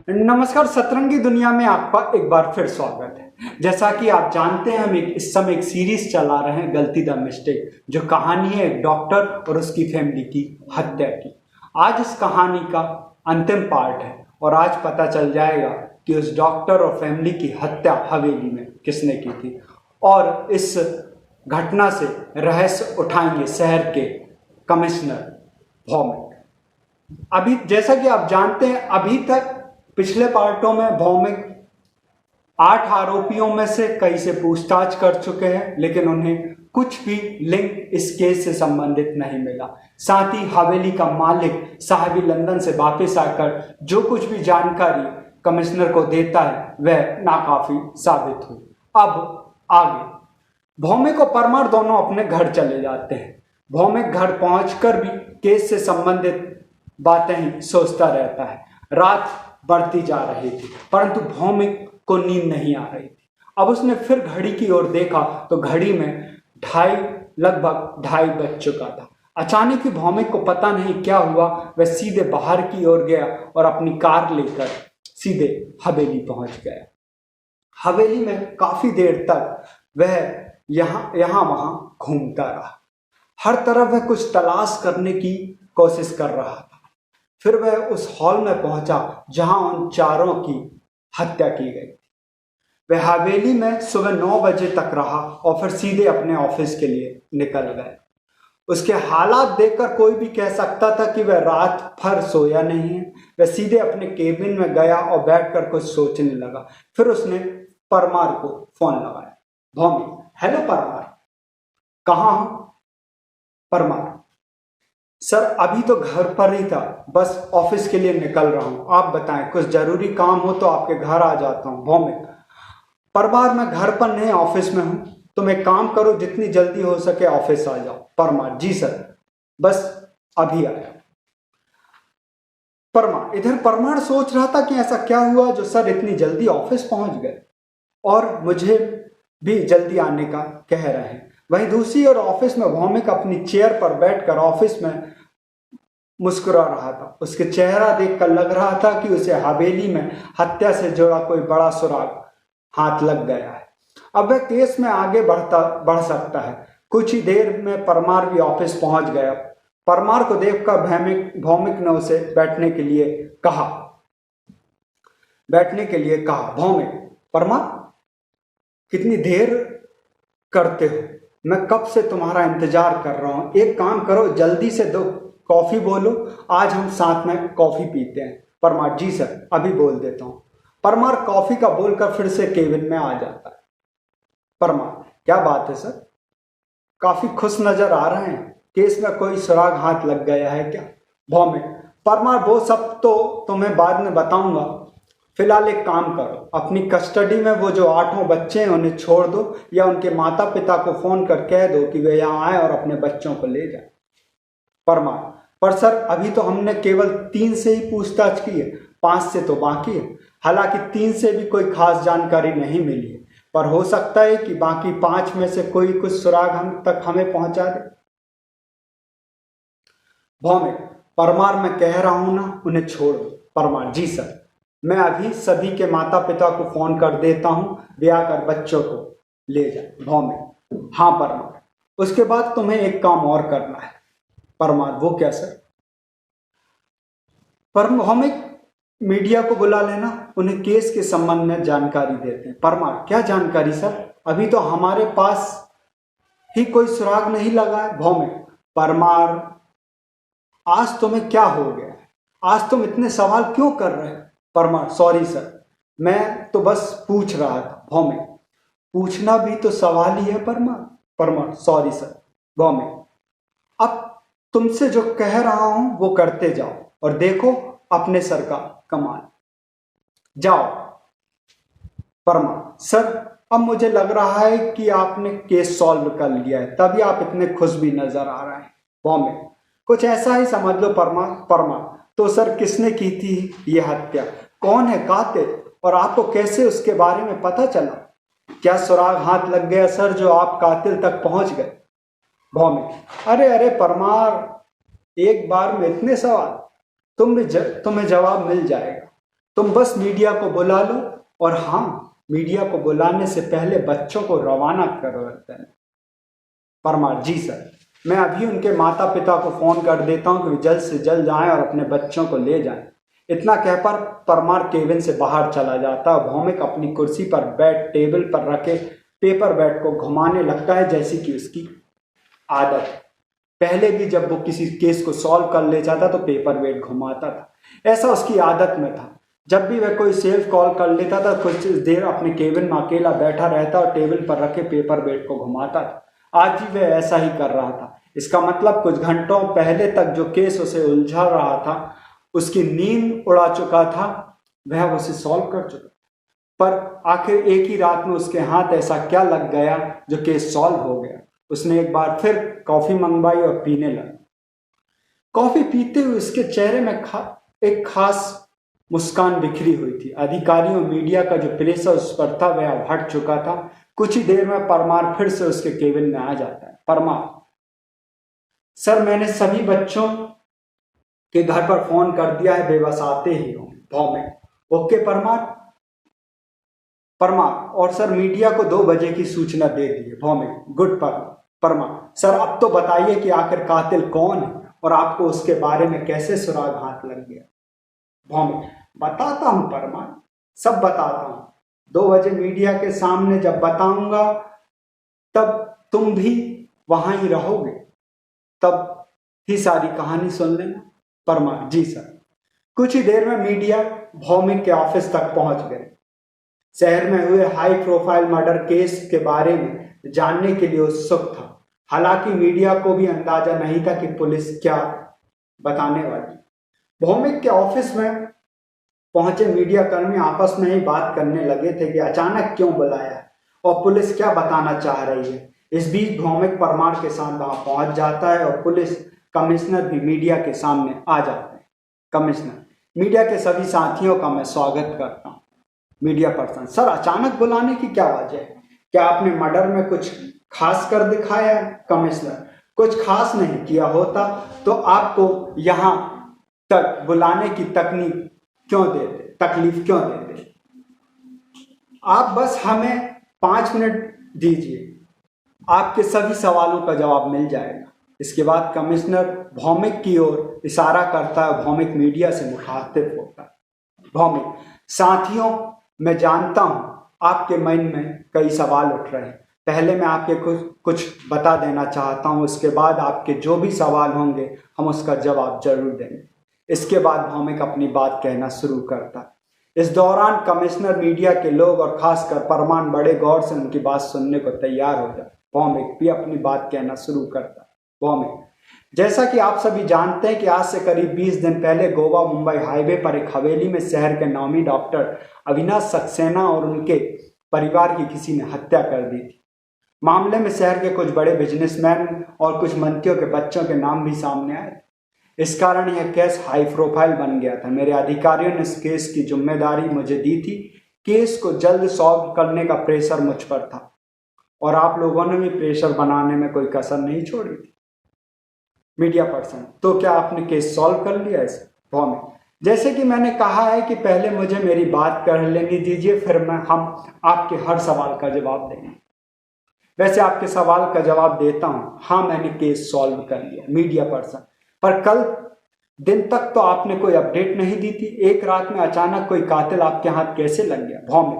नमस्कार। सतरंगी दुनिया में आपका एक बार फिर स्वागत है। जैसा कि आप जानते हैं, हम इस समय एक सीरीज चला रहे हैं, गलती द मिस्टेक, जो कहानी है एक डॉक्टर और उसकी फैमिली की हत्या की। आज इस कहानी का अंतिम पार्ट है और आज पता चल जाएगा कि उस डॉक्टर और फैमिली की हत्या हवेली में किसने की थी, और इस घटना से रहस्य उठाएंगे शहर के कमिश्नर भौमिक। अभी जैसा कि आप जानते हैं, अभी तक पिछले पार्टों में भौमिक 8 आरोपियों में से कई से पूछताछ कर चुके हैं, लेकिन उन्हें कुछ भी लिंक इस केस से संबंधित नहीं मिला। साथ ही हवेली का मालिक साहिबी लंदन से वापस आकर जो कुछ भी जानकारी कमिश्नर को देता है वह नाकाफी साबित हुई। अब आगे भौमिक और परमार दोनों अपने घर चले जाते हैं। भौमिक घर पहुंचकर भी केस से संबंधित बातें ही सोचता रहता है। रात बढ़ती जा रही थी, परंतु भौमिक को नींद नहीं आ रही थी। अब उसने फिर घड़ी की ओर देखा तो घड़ी में लगभग ढाई बज चुका था। अचानक ही भौमिक को पता नहीं क्या हुआ, वह सीधे बाहर की ओर गया और अपनी कार लेकर सीधे हवेली पहुंच गया। हवेली में काफी देर तक वह यहां वहां घूमता रहा। हर तरफ वह कुछ तलाश करने की कोशिश कर रहा था। फिर वह उस हॉल में पहुंचा जहां उन चारों की हत्या की गई थी। वह हवेली में सुबह 9 बजे तक रहा और फिर सीधे अपने ऑफिस के लिए निकल गए। उसके हालात देखकर कोई भी कह सकता था कि वह रात भर सोया नहीं है। वह सीधे अपने केबिन में गया और बैठकर कुछ सोचने लगा। फिर उसने परमार को फोन लगाया। भौमिक: हेलो परमार। कहाँ हो? परमार: सर अभी तो घर पर ही था, बस ऑफिस के लिए निकल रहा हूं। आप बताएं, कुछ जरूरी काम हो तो आपके घर आ जाता हूं। भौमिक: परमार मैं घर पर नहीं, ऑफिस में हूं। तुम एक काम करो, जितनी जल्दी हो सके ऑफिस आ जाओ। परमार: जी सर, बस अभी आया। परमार: इधर परमार सोच रहा था कि ऐसा क्या हुआ जो सर इतनी जल्दी ऑफिस पहुंच गए और मुझे भी जल्दी आने का कह रहे हैं। वहीं दूसरी ओर ऑफिस में भौमिक अपनी चेयर पर बैठकर ऑफिस में मुस्कुरा रहा था। उसके चेहरा देखकर लग रहा था कि उसे हवेली में हत्या से जुड़ा कोई बड़ा सुराग हाथ लग गया है। अब वह केस में आगे बढ़ सकता है। कुछ ही देर में परमार भी ऑफिस पहुंच गया। परमार को देखकर भौमिक ने उसे बैठने के लिए कहा। भौमिक: परमार कितनी देर करते हो? मैं कब से तुम्हारा इंतजार कर रहा हूं। एक काम करो, जल्दी से 2 कॉफी बोलो, आज हम साथ में कॉफी पीते हैं। परमार: जी सर, अभी बोल देता हूं। परमार कॉफी का बोलकर फिर से केबिन में आ जाता है। परमार: क्या बात है सर, काफी खुश नजर आ रहे हैं। केस में कोई सुराग हाथ लग गया है क्या? भौमिक: परमार वो सब तो तुम्हें बाद में बताऊंगा। फिलहाल एक काम करो, अपनी कस्टडी में वो जो 8 बच्चे हैं उन्हें छोड़ दो, या उनके माता पिता को फोन कर कह दो कि वे यहाँ आए और अपने बच्चों को ले जाए। परमार: पर सर अभी तो हमने केवल 3 से ही पूछताछ की है, 5 से तो बाकी है। हालांकि 3 से भी कोई खास जानकारी नहीं मिली है, पर हो सकता है कि बाकी 5 में से कोई कुछ सुराग हमें पहुंचा दे। भौमिक: परमार मैं कह रहा हूं ना, उन्हें छोड़ दो। परमार: जी सर, मैं अभी सभी के माता पिता को फोन कर देता हूं, वे आकर बच्चों को ले जाए। भौमिक: हाँ परमार, उसके बाद तुम्हें एक काम और करना है। परमार: वो क्या सर? भौमिक मीडिया को बुला लेना, उन्हें केस के संबंध में जानकारी देते हैं। परमार: क्या जानकारी सर? अभी तो हमारे पास ही कोई सुराग नहीं लगा है। भौमिक: परमार आज तुम्हें क्या हो गया है? आज तुम इतने सवाल क्यों कर रहे हैं? परमार: सॉरी सर, मैं तो बस पूछ रहा था। भौमिक: पूछना भी तो सवाल ही है परमार। Parmar: sorry sir. भौमिक: अब तुमसे जो कह रहा हूं वो करते जाओ और देखो अपने सर का कमाल। जाओ। परमार: सर अब मुझे लग रहा है कि आपने केस सॉल्व कर लिया है, तभी आप इतने खुश भी नजर आ रहे हैं। भौमिक: कुछ ऐसा ही समझ लो परमार। परमार: तो सर किसने की थी ये हत्या? कौन है कातिल और आपको कैसे उसके बारे में पता चला? क्या सुराग हाथ लग गया सर जो आप कातिल तक पहुंच गए? भौमिक: अरे परमार, एक बार में इतने सवाल? तुम्हें जवाब मिल जाएगा। तुम बस मीडिया को बुला लो, और हाँ, मीडिया को बुलाने से पहले बच्चों को रवाना करो। परमार: जी सर, मैं अभी उनके माता पिता को फोन कर देता हूं कि वे जल्द से जल्द जाएं और अपने बच्चों को ले जाएं। इतना कहकर परमार केबिन से बाहर चला जाता और भौमिक अपनी कुर्सी पर बैठ टेबल पर रखे पेपर बैट को घुमाने लगता है, जैसी कि उसकी आदत है। पहले भी जब वो किसी केस को सॉल्व कर ले जाता तो पेपर वेट घुमाता था, ऐसा उसकी आदत में था। जब भी वह कोई सेल्फ कॉल कर लेता था, कुछ देर अपने केबिन में अकेला बैठा रहता और टेबल पर रखे पेपर वेट को घुमाता था। आज भी वह ऐसा ही कर रहा था। इसका मतलब कुछ घंटों पहले तक जो केस उसे उलझा रहा था, उसकी नींद उड़ा चुका था, वह उसे सॉल्व कर चुका। पर आखिर एक ही रात में उसके हाथ ऐसा क्या लग गया जो केस सॉल्व हो गया। उसने एक बार फिर कॉफी मंगवाई और पीने लगा। कॉफी पीते हुए उसके चेहरे में एक खास मुस्कान बिखरी हुई थी। अधिकारियों मीडिया का जो प्रेशर उस पर था वह हट चुका था। कुछ ही देर में परमार फिर से उसके केबिन में आ जाता है। परमार: सर, मैंने सभी बच्चों के घर पर फोन कर दिया है, वे बस आते ही हो। भौमिक: ओके परमार। परमार: और सर, मीडिया को 2 बजे की सूचना दे दी है। भौमिक: गुड परमार: सर, अब तो बताइए कि आखिर कातिल कौन है और आपको उसके बारे में कैसे सुराग हाथ लग गया। भौमिक: बताता हूं परमार, सब बताता हूं। 2 बजे मीडिया के सामने जब बताऊंगा तब तुम भी वहां ही रहोगे, तब ही सारी कहानी सुन लेना। परमार: जी सर। कुछ ही देर में मीडिया भौमिक के ऑफिस तक पहुंच गए। शहर में हुए हाई प्रोफाइल मर्डर केस के बारे में जानने के लिए उत्सुक था। हालांकि मीडिया को भी अंदाजा नहीं था कि पुलिस क्या बताने वाली। भौमिक के ऑफिस में पहुंचे मीडिया कर्मी आपस में ही बात करने लगे थे कि अचानक क्यों बुलाया है और पुलिस क्या बताना चाह रही है। इस बीच भौमिक परमार के साथ वहां पहुंच जाता है और पुलिस कमिश्नर भी मीडिया के सामने आ जाते हैं। कमिश्नर: मीडिया के सभी साथियों का मैं स्वागत करता हूं। मीडिया पर्सन: सर, अचानक बुलाने की क्या वजह है? क्या आपने मर्डर में कुछ खास कर दिखाया है? कमिश्नर: कुछ खास नहीं किया होता तो आपको यहां तक बुलाने की तकलीफ क्यों देते? आप बस हमें 5 मिनट दीजिए, आपके सभी सवालों का जवाब मिल जाएगा। इसके बाद कमिश्नर भौमिक की ओर इशारा करता है। भौमिक मीडिया से मुखातिब होता है। भौमिक: साथियों, मैं जानता हूं आपके मन में कई सवाल उठ रहे हैं। पहले मैं आपके कुछ बता देना चाहता हूं, उसके बाद आपके जो भी सवाल होंगे हम उसका जवाब जरूर देंगे। इसके बाद भौमिक अपनी बात कहना शुरू करता है। इस दौरान कमिश्नर, मीडिया के लोग और खासकर परमार बड़े गौर से उनकी बात सुनने को तैयार हो जाए। भौमिक भी अपनी बात कहना शुरू करता है। भौमिक: जैसा कि आप सभी जानते हैं कि आज से करीब 20 दिन पहले गोवा मुंबई हाईवे पर एक हवेली में शहर के नामी डॉक्टर अविनाश सक्सेना और उनके परिवार की किसी ने हत्या कर दी थी। मामले में शहर के कुछ बड़े बिजनेसमैन और कुछ मंत्रियों के बच्चों के नाम भी सामने आए। इस कारण यह केस हाई प्रोफाइल बन गया था। मेरे अधिकारियों ने इस केस की जिम्मेदारी मुझे दी थी। केस को जल्द सॉल्व करने का प्रेशर मुझ पर था और आप लोगों ने भी प्रेशर बनाने में कोई कसर नहीं छोड़ी थी। मीडिया पर्सन: तो क्या आपने केस सॉल्व कर लिया इसे? भौमिक: जैसे कि मैंने कहा है कि पहले मुझे मेरी बात कर लेने दीजिए, फिर हम आपके हर सवाल का जवाब देंगे। वैसे आपके सवाल का जवाब देता हूं। हाँ, मैंने केस सॉल्व कर लिया। मीडिया पर्सन: पर कल दिन तक तो आपने कोई अपडेट नहीं दी थी। एक रात में अचानक कोई कातिल आपके हाथ कैसे लग गया? भौमिक: